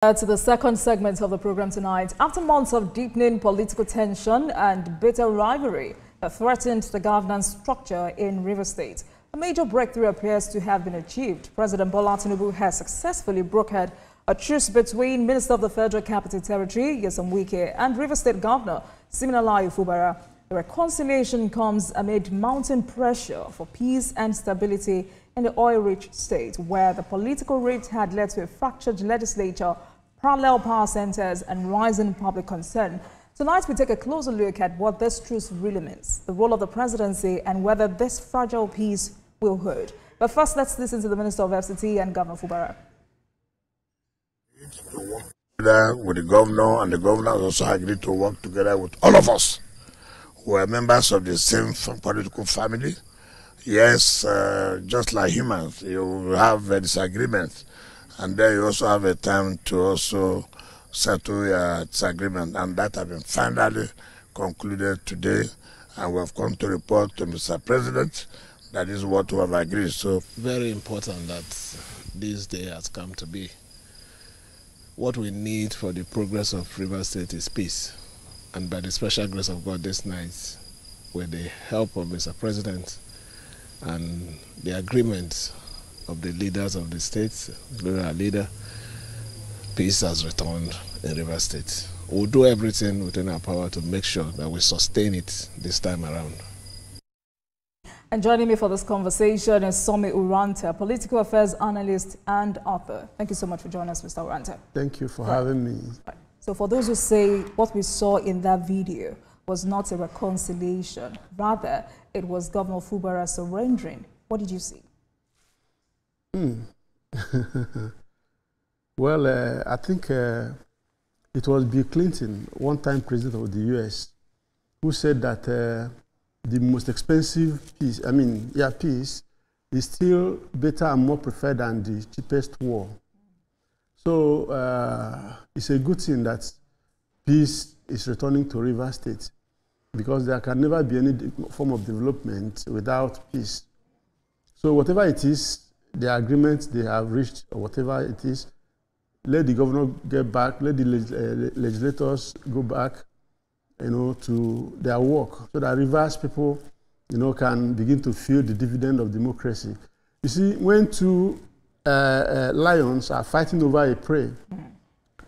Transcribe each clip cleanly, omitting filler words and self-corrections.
To the second segment of the program tonight. After months of deepening political tension and bitter rivalry that threatened the governance structure in Rivers State, a major breakthrough appears to have been achieved. President Bola Tinubu has successfully brokered a truce between Minister of the Federal Capital Territory, Wike, and Rivers State Governor, Fubara. The reconciliation comes amid mounting pressure for peace and stability in the oil-rich state, where the political rift had led to a fractured legislature, parallel power centers, and rising public concern. Tonight, we take a closer look at what this truce really means, the role of the presidency, and whether this fragile peace will hold. But first, let's listen to the Minister of FCT and Governor Fubara. With the governor, and the governor also agreed to work together with all of us who are members of the same political family. Yes, just like humans, you have a disagreement, and then you also have a time to also settle your disagreement, and that has been finally concluded today, and we have come to report to Mr. President that is what we have agreed. So very important that this day has come to be. What we need for the progress of Rivers State is peace, and by the special grace of God this night, with the help of Mr. President and the agreement of the leaders of the states, including our leader, peace has returned in Rivers State. We'll do everything within our power to make sure that we sustain it this time around. And joining me for this conversation is Somi Uranta, political affairs analyst and author. Thank you so much for joining us, Mr. Uranta. Thank you for having me. Right. So for those who say what we saw in that video was not a reconciliation, rather it was Governor Fubara surrendering, what did you see? Well, I think it was Bill Clinton, one-time president of the U.S., who said that the most expensive peace, peace is still better and more preferred than the cheapest war. So it's a good thing that peace is returning to Rivers State, because there can never be any form of development without peace. So whatever it is, the agreement they have reached, or whatever it is, let the governor get back, let the legislators go back, to their work, so that Rivers people, can begin to feel the dividend of democracy. You see, when two lions are fighting over a prey,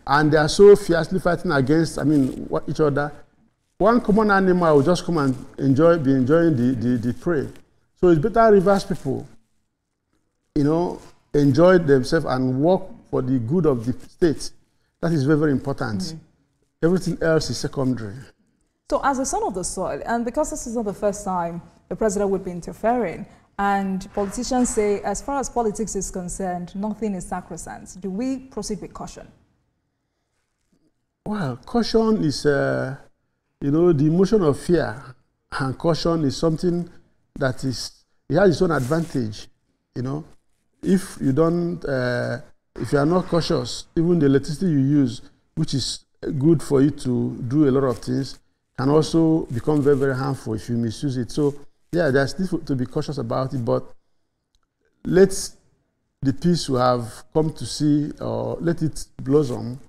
and they are so fiercely fighting against, each other, one common animal will just come and be enjoying the prey. So it's better Rivers people, enjoy themselves and work for the good of the state. That is very, very important. Everything else is secondary. So as a son of the soil, and because this is not the first time the president would be interfering, and politicians say, as far as politics is concerned, nothing is sacrosanct, do we proceed with caution? Well, caution is, the emotion of fear, and caution is something that it has its own advantage, If you don't, if you are not cautious, even the electricity you use, which is good for you to do a lot of things, can also become very, very harmful if you misuse it. So, yeah, there's need to be cautious about it, but let the peace we have come to see, or let it blossom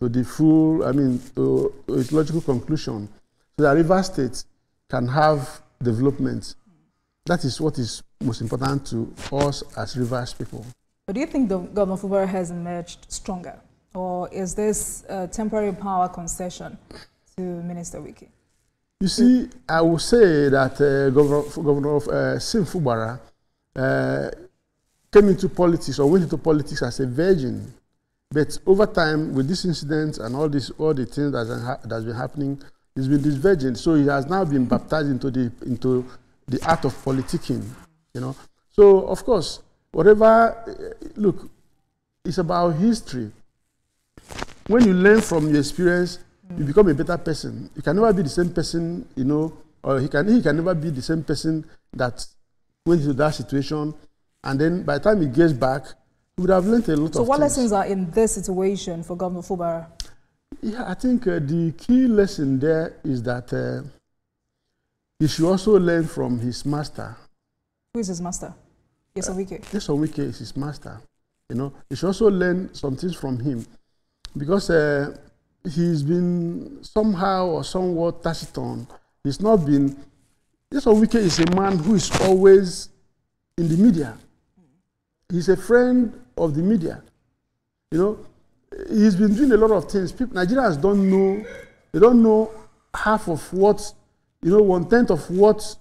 to the full, to its logical conclusion, so that Rivers State can have development. That is what is most important to us as Rivers people. But do you think the Governor Fubara has emerged stronger, or is this a temporary power concession to Minister Wike? You see, I would say that Governor Fubara came into politics, or went into politics as a virgin. But over time, with this incident and all the things that's been happening, he's been this virgin. So he has now been baptized into the art of politicking, So, of course, whatever, look, it's about history. When you learn from your experience, you become a better person. You can never be the same person, or he can never be the same person that went into that situation. And then by the time he gets back, he would have learned a lot of things. So what lessons are in this situation for Governor Fubara? Yeah, I think the key lesson there is that he should also learn from his master. Who is his master? Wike. Wike is his master. He should also learn some things from him. because he's been somehow or somewhat taciturn. He's not been. This Wike is a man who is always in the media. He's a friend of the media. You know, he's been doing a lot of things. Nigerians don't know. They don't know half of what, you know, 1/10 of what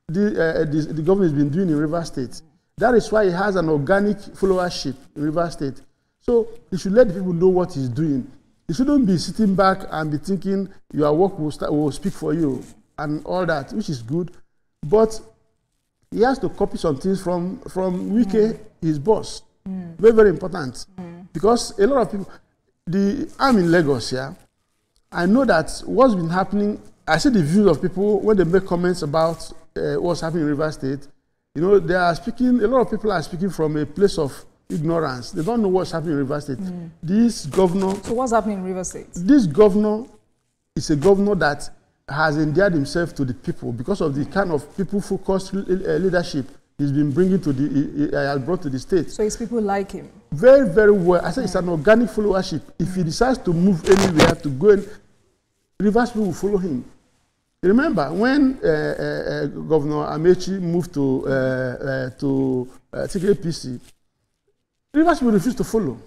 the government has been doing in Rivers State. That is why he has an organic followership in Rivers State. So he should let the people know what he's doing. He shouldn't be sitting back and be thinking your work will speak for you and all that, which is good. But he has to copy some things from Wike, his boss. Very, very important. Because a lot of people, I'm in Lagos here. Yeah? I know that what's been happening, I see the views of people when they make comments about what's happening in Rivers State. You know, they are speaking, a lot of people are speaking from a place of ignorance. They don't know what's happening in Rivers State. This governor... So what's happening in Rivers State? This governor is a governor that has endeared himself to the people because of the kind of people-focused leadership he's been bringing to the, brought to the state. So his people like him? Very, very well. I said it's an organic followership. If he decides to move anywhere, to go and Rivers people will follow him. Remember, when Governor Amechi moved to APC, Rivers people refused to follow.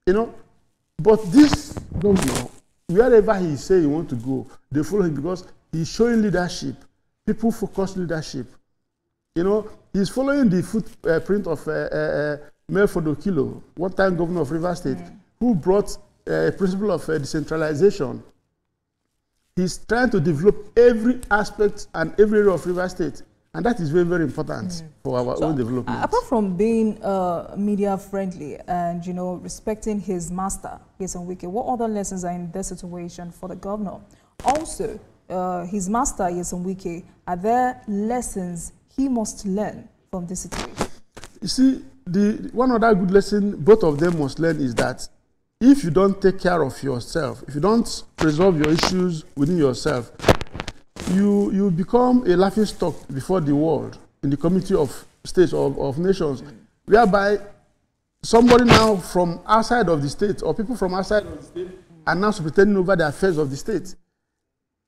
You know, but this governor, wherever he say he want to go, they follow him because he's showing leadership, people-focused leadership. You know, he's following the footprint of Melford Okilo, one-time governor of Rivers State, who brought a principle of decentralization. He's trying to develop every aspect and every area of Rivers State. And that is very, very important for our own development. Apart from being media friendly and, you know, respecting his master, Wike, what other lessons are in this situation for the governor? Also, his master, Wike, are there lessons he must learn from this situation? You see, one other good lesson both of them must learn is that if you don't take care of yourself, if you don't resolve your issues within yourself, you become a laughingstock before the world in the community of states or of nations, whereby somebody now from outside of the state or people from outside of the state are now pretending over the affairs of the state.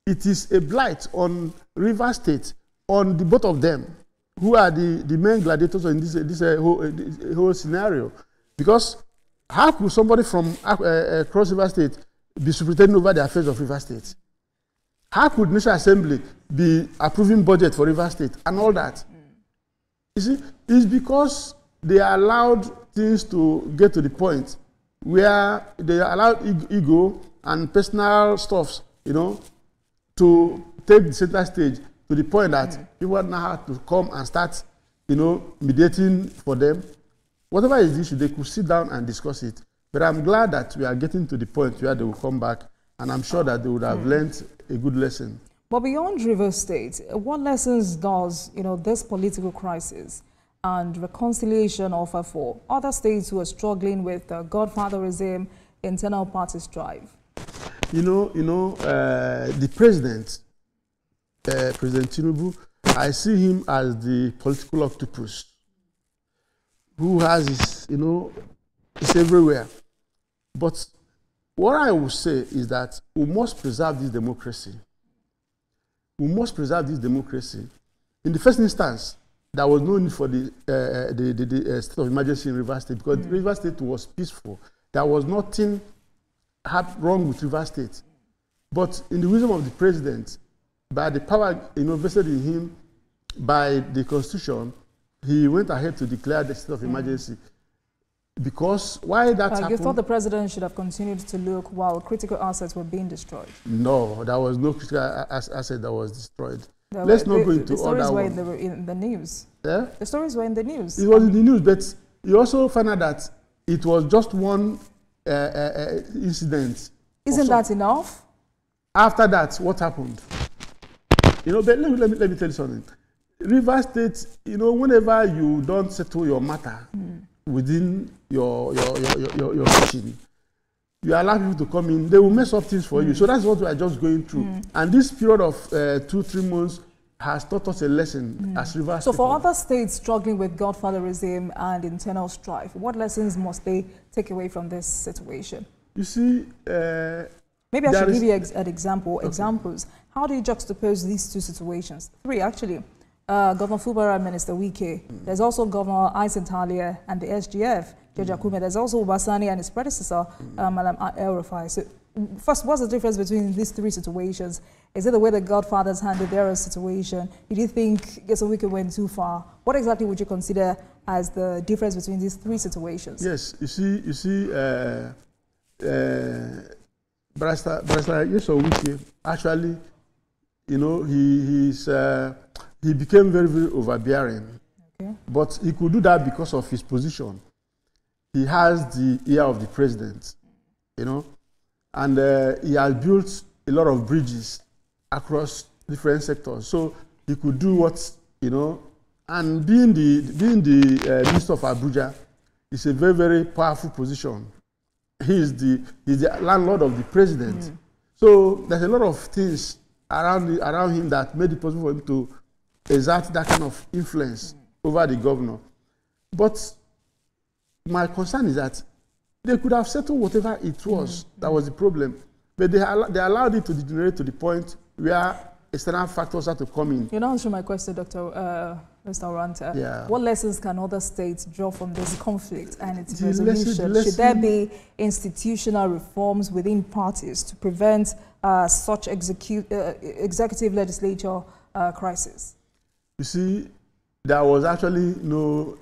It is a blight on Rivers State, on the both of them, who are the main gladiators in this whole scenario. Because how could somebody from across Rivers State be superintending over the affairs of Rivers State? How could National Assembly be approving budget for Rivers State and all that? You see, it's because they allowed things to get to the point where they allowed ego and personal stuffs, you know, to take the center stage to the point that people now have to come and start, you know, mediating for them. Whatever is the issue, they could sit down and discuss it. But I'm glad that we are getting to the point where they will come back, and I'm sure that they would have learned a good lesson. But beyond Rivers State, what lessons does, you know, this political crisis and reconciliation offer for other states who are struggling with godfatherism, internal party strife? You know, the president, President Tinubu, I see him as the political octopus who has his, you know, it's everywhere. But what I will say is that we must preserve this democracy. We must preserve this democracy. In the first instance, there was no need for the state of emergency in Rivers State because Rivers State was peaceful. There was nothing wrong with Rivers State. But in the wisdom of the president, by the power, you know, vested in him by the Constitution, he went ahead to declare the state of emergency. Because why that happened... You thought the president should have continued to look while critical assets were being destroyed? No, there was no critical asset that was destroyed. Let's not go into all that one. The stories were in the news. Yeah? The stories were in the news. It was in the news, but you also found out that it was just one incident. Isn't that enough? After that, what happened? You know, but let me tell you something. Rivers State, you know, whenever you don't settle your matter within your kitchen, you allow people to come in, they will mess up things for you. So that's what we are just going through. And this period of 2-3 months has taught us a lesson as Rivers So State. for other states struggling with godfatherism and internal strife, what lessons must they take away from this situation? You see, maybe I should give you an example. Okay. Examples. How do you juxtapose these two situations? Three, actually. Governor Fubara, Minister Wike. There's also Governor Talia and the SGF, George Akume. There's also Ubasani and his predecessor, Madam El-Rufai. So, first, what's the difference between these three situations? Is it the way the godfathers handled their situation? Did you think George Wike went too far? What exactly would you consider as the difference between these three situations? Yes, you see, Barrister Wike, actually, you know, he became very, very overbearing. Okay. But he could do that because of his position. He has the ear of the president, you know, and he has built a lot of bridges across different sectors. So he could do what, you know, and being the Minister of Abuja is a very, very powerful position. He's the landlord of the president. So there's a lot of things around him that made it possible for him to exert that kind of influence over the governor. But my concern is that they could have settled whatever it was that was the problem, but they allowed it to degenerate to the point where external factors had to come in. You're not answering my question, Mr. Oranta. Yeah. What lessons can other states draw from this conflict and its resolution? Should there be institutional reforms within parties to prevent such executive legislature crisis? You see, there was actually no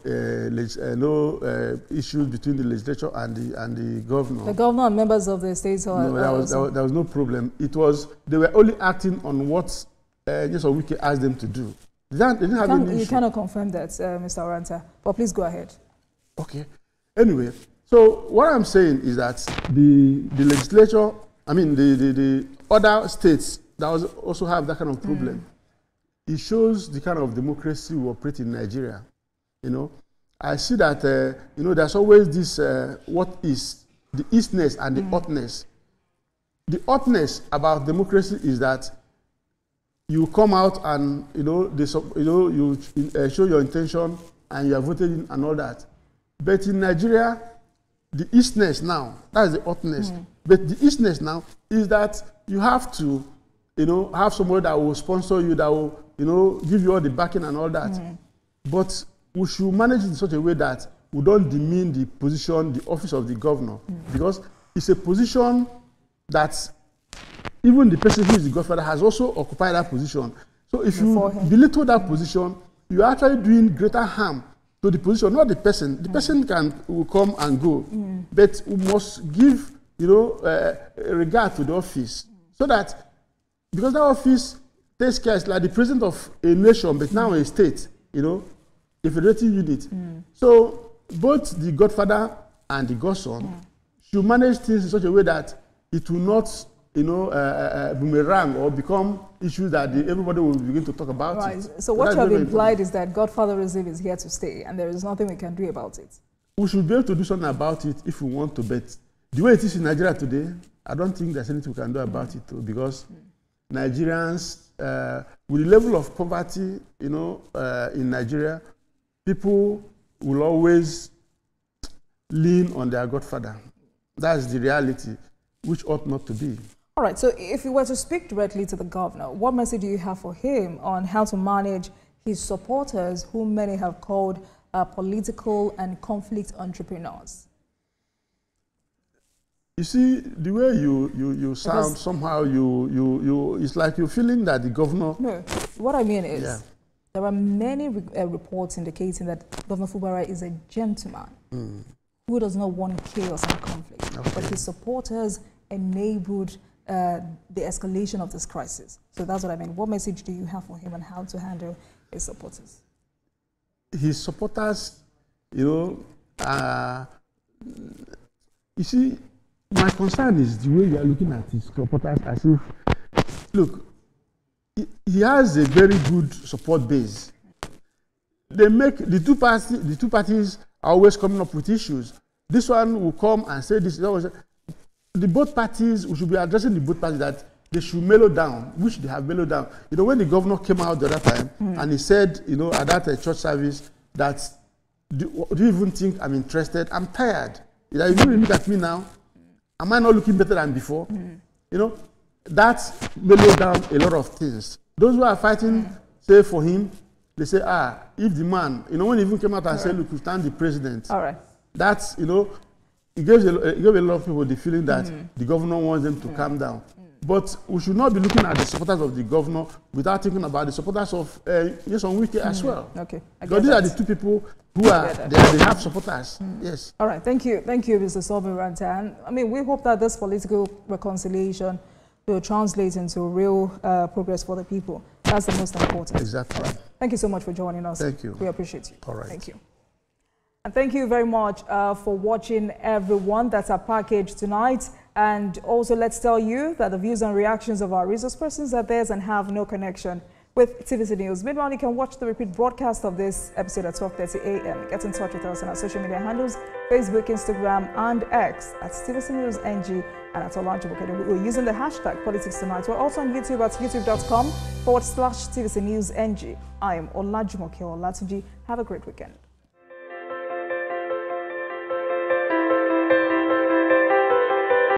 issues between the legislature and the governor. The governor and members of the states. No, there was no problem. It was they were only acting on what Wike asked them to do. They didn't have any issue. You cannot confirm that, Mr. Oranta. But please go ahead. Okay. Anyway, so what I'm saying is that the legislature, I mean the other states that also have that kind of problem. It shows the kind of democracy we operate in Nigeria. You know, I see that you know, there's always this what is the eastness and the outness. The outness about democracy is that you come out and you show your intention and you are voted in and all that. But in Nigeria, the eastness now, that is the outness. But the eastness now is that you have to, have somebody that will sponsor you, that will give you all the backing and all that. But we should manage it in such a way that we don't demean the position, the office of the governor, because it's a position that even the person who is the godfather has also occupied that position. So if you belittle that position, you're actually doing greater harm to the position, not the person. The person will come and go, but we must give regard to the office, so that because that office takes care, it's like the president of a nation, but now a state, a federative unit. So both the godfather and the godson should manage things in such a way that it will not, boomerang or become issues that everybody will begin to talk about. Right. So what you have implied is that godfatherism is here to stay, and there is nothing we can do about it. We should be able to do something about it if we want to, but the way it is in Nigeria today, I don't think there's anything we can do about it too, because Nigerians, with the level of poverty, in Nigeria, people will always lean on their godfather. That's the reality, which ought not to be. All right, so if you were to speak directly to the governor, what message do you have for him on how to manage his supporters, whom many have called political and conflict entrepreneurs? You see, the way you sound, somehow it's like you're feeling that the governor... No, what I mean is, there are many reports indicating that Governor Fubara is a gentleman who does not want chaos and conflict. Okay. But his supporters enabled the escalation of this crisis. So that's what I mean. What message do you have for him on how to handle his supporters? His supporters, you see, my concern is the way you are looking at his supporters as if, look, he has a very good support base. They make the two parties are always coming up with issues. This one will come and say this. The both parties, we should be addressing the both parties that they should mellow down, which they have mellowed down. When the governor came out the other time and he said, at that church service, that do you even think I'm interested? I'm tired. If you really look at me now, Am I not looking better than before? You know, that's mellowed down a lot of things. Those who are fighting, say, for him, they say, if the man, you know, when he even came out and said, look, we stand the president. All right. That's, you know, it gave a lot of people the feeling that the governor wants them to calm down. But we should not be looking at the supporters of the governor without thinking about the supporters of Yes on Wike as well. Okay. Because these are the two people who are, they have supporters. Yes. All right. Thank you. Thank you, Mr. Sobiranta. I mean, we hope that this political reconciliation will translate into real progress for the people. That's the most important. Exactly. Right. Thank you so much for joining us. Thank you. We appreciate you. All right. Thank you. And thank you very much for watching, everyone. That's our package tonight. And also, let's tell you that the views and reactions of our resource persons are theirs and have no connection with TVC News. Meanwhile, you can watch the repeat broadcast of this episode at 12:30 a.m. Get in touch with us on our social media handles, Facebook, Instagram, and X at TVC News NG and at Olajumoke. We're using the hashtag Politics Tonight. We're also on YouTube at youtube.com/TVC News NG. I am Olajumoke Olatunji. Have a great weekend.